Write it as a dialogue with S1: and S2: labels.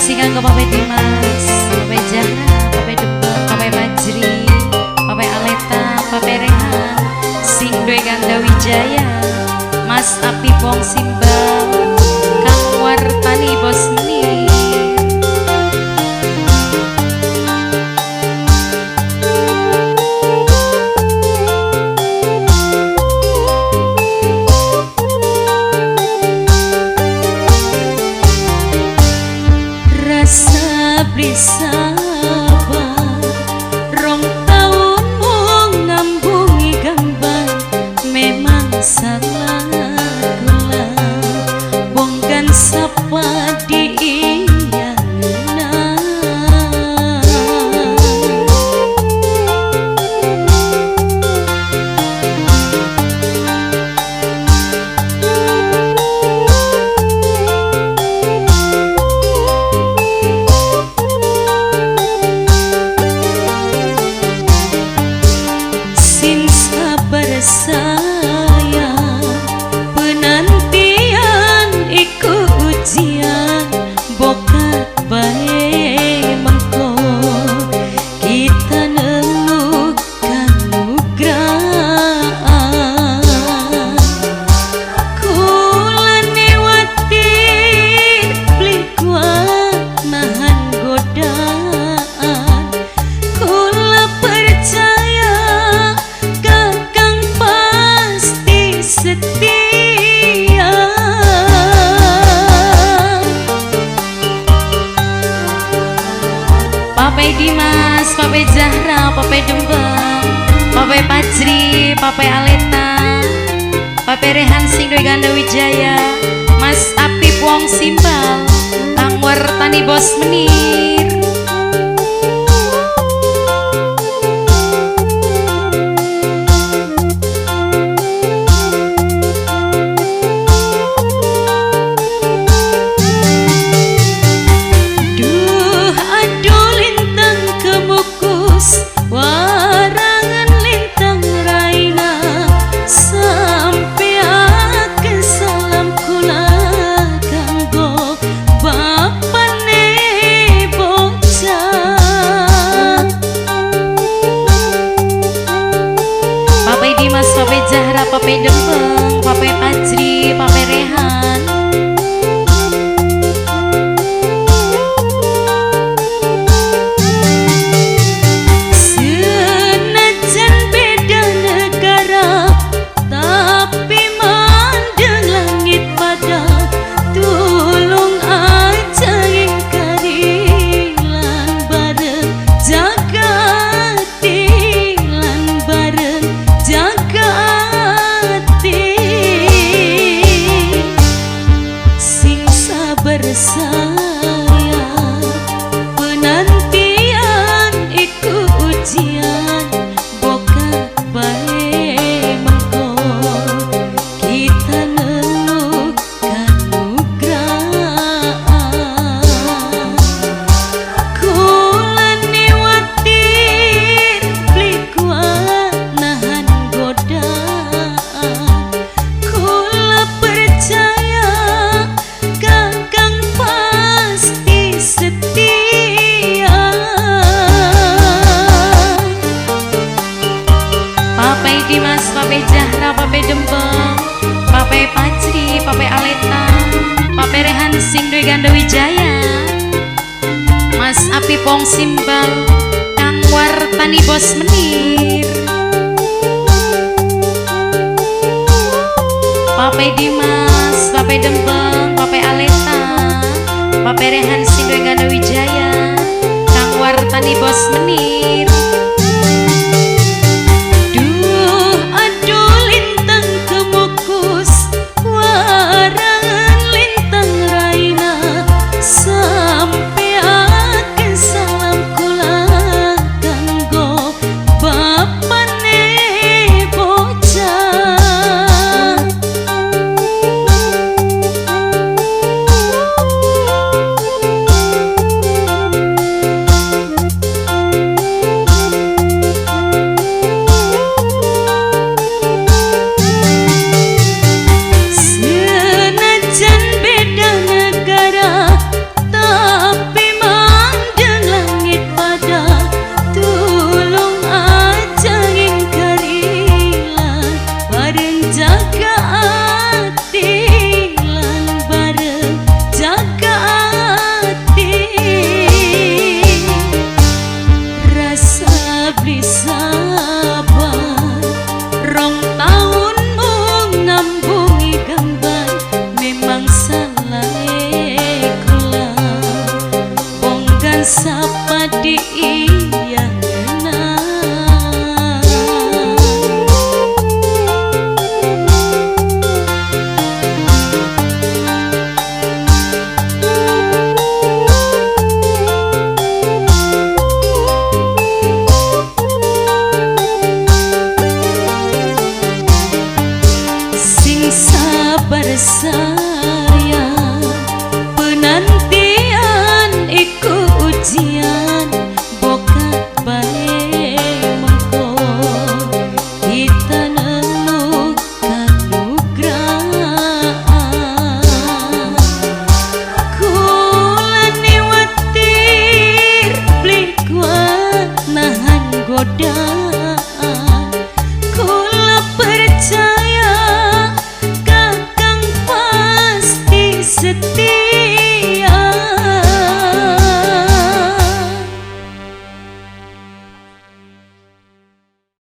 S1: Spesial kanggo Pape Dimas, Pape Zahra, Pape Debak, Pape Majri, Pape Aleta, Pape Rehan, Sing Dwe Ganda Wijaya, Mas Api Bong Simbal, Kang Wartani Bos Menir. Rasa bersabar rong taun mung ngambungi gambar memang salah kula bongkan sapa diiyangna saya penantian iku ujian bokat bae mengko kita nemu kanugraan kula niwati beli kuat nahan godaan kula percaya setia Pape Dimas, Pape Zahra, Pape Dembang, Pape Pajri, Pape Aleta, Pape Rehan Sing Dwe Ganda Wijaya, Mas Api Wong Simbal, Kang Wartani Bos Menir. Warangan lintang raina sampai akan salam kula kanggo bapane bocah Pape Dimas, Pape Zahra, Pape Dembang, Pape Pajri, Pape Rehan saya penantian iku ujian bokat bae mengko kita nemu kanugraan kula niwati beli kuat nahan godaan kula percaya setia Pape Dimas, Pape Zahra, Pape Dembang, Pape Pajri, Pape Aleta, Pape Rehan Sing Dwe Ganda Wijaya, Mas Api Pong Simbal, Kang Wartani Bos Menir. Pape Dimas, Pape Dembang, Pape Aleta, Pape Rehan Sing Dwe Ganda Wijaya, Kang Wartani Bos Menir. Duh aduh lintang kemukus warangan lintang raina sampai akan salam kula kanggo bapane bocah sayang